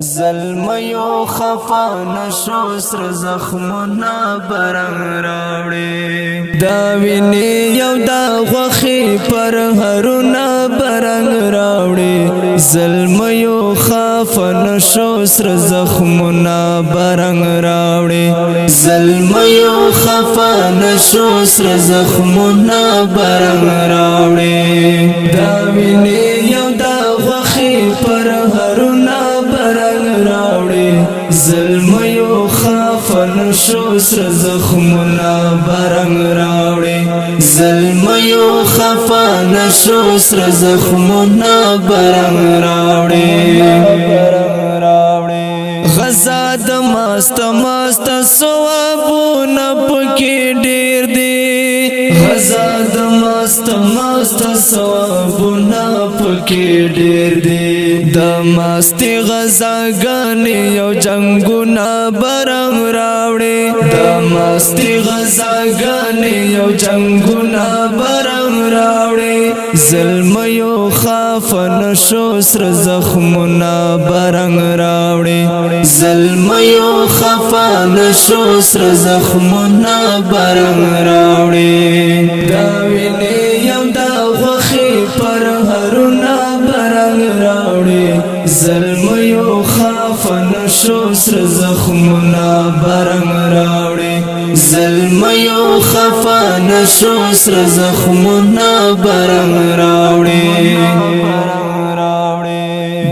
زلمیو خفا نشو سر زخمونا برنگ راوڑی داوینی یو دا غوخی پر هرونا برنگ راوڑی زلمیو خفا نشو سر زخمونا برنگ راوڑی زلمیو خفا نشو سر زخمونا برنگ راوڑی داوینی یو دا غوخی پر هرونا برنگ راوڑی زلمیو خافن شو سر زخمونا برنگ راوڑی زلمیو خافن شو سر زخمونا برنگ راوڑی غزا د مست مست ثوابونه پکې ډېر دي غزا د مست مست ثوابونه پکې ډېر دي د مستي غزاګانې یو جنگونه برنګ راوړي د مستي غزاګانې یو جنگونه برنګ راوړي زلمیو خافن شو سر زخمونه برنګ راوړي زلمیو خفان شو سر زخمونا برنگ راوڑی داوینی یو دا غوخی پر هرونا برنگ راوڑی زلمیو خفان شو سر زخمونا برنگ راوڑی زلمیو خفان شو سر زخمونا برنگ راوڑی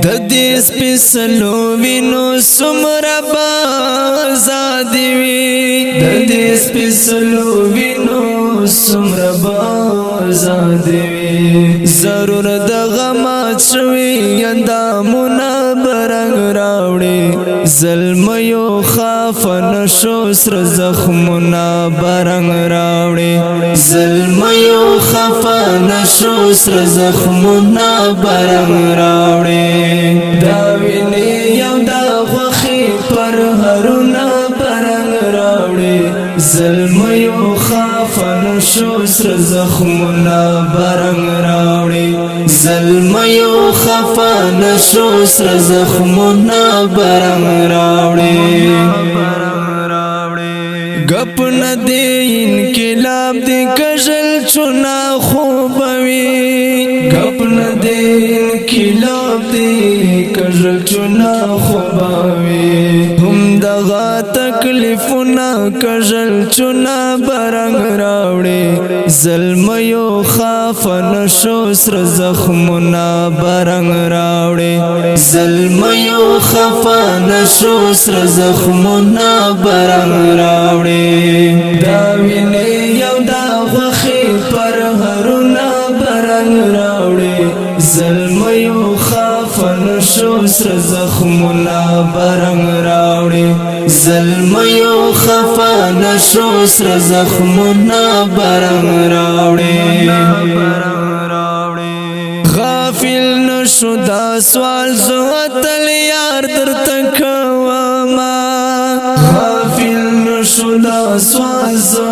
ددیس پیسلو وینو سمرا بازادی وی ددیس پیسلو وینو سمرا بازادی وی ضرور دغمات شوی اندامونا برنگ راوڑی زلمیو خافن شو سر زخمونا برنگ راوڑی زلمیو خافن شو سر زخمونا برنگ راوڑی داوینی یو دا غوخی پر هرونا برنگ راوڑی زلمیو خافن شو سر زخمونا برنگ راوڑی زلمیو خافن شو سر زخمونا برنگ راوڑی گپ ندی انقلاب دی کجل چنا خوبوی گپ ندی انقلاب دی کجل چنا خوبوی هم دغا تکلیفونا کجل چنا برنگ راوڑی زلمیو خافن شو سر زخمونا برنگ راوڑی زلمیو خافن شو سر زخمونا برنگ راوڑی داوینی یو دا غوخی پر هرونا برنگ راوڑی زلمیو خافن شو سر زخمونا برنگ راوڑی زلمیو خافن شو سر زخمونا برنگ راوڑی غافل نشو دا سوال زو اتل یار در تکواما غافل نشو دا سوال زو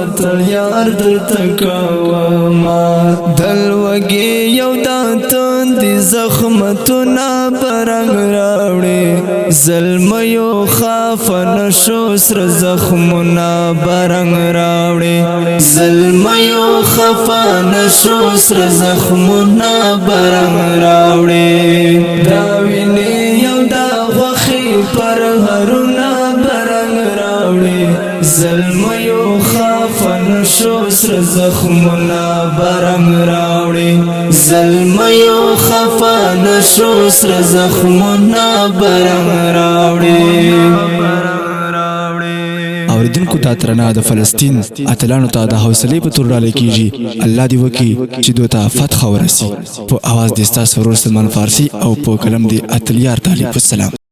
اتل یار در تکواما دل وگی یو دا تندی زخمتونا برنگ راوڑی زلمیو خافن شو سر زخمونا برنگ راوڑی زلمیو خافن شو سر زخمونا برنگ راوڑی داوینی یو دا غوخی پر هرونا برنگ راوڑی زلمیو خافن شو سر زخمونا برنگ راوڑی زلمیو خافن شو سر زخمونا برنگ راوڑی اوریدونکو ته ترنا د فلسطین اتلانو ته د حوصلې په تور ډالۍ کیږي الله دې وکړي چې دوی ته فتح ورسي په اواز د ستاسو ورور سلمان فارسي او په کلم د اتلیار طالب السلام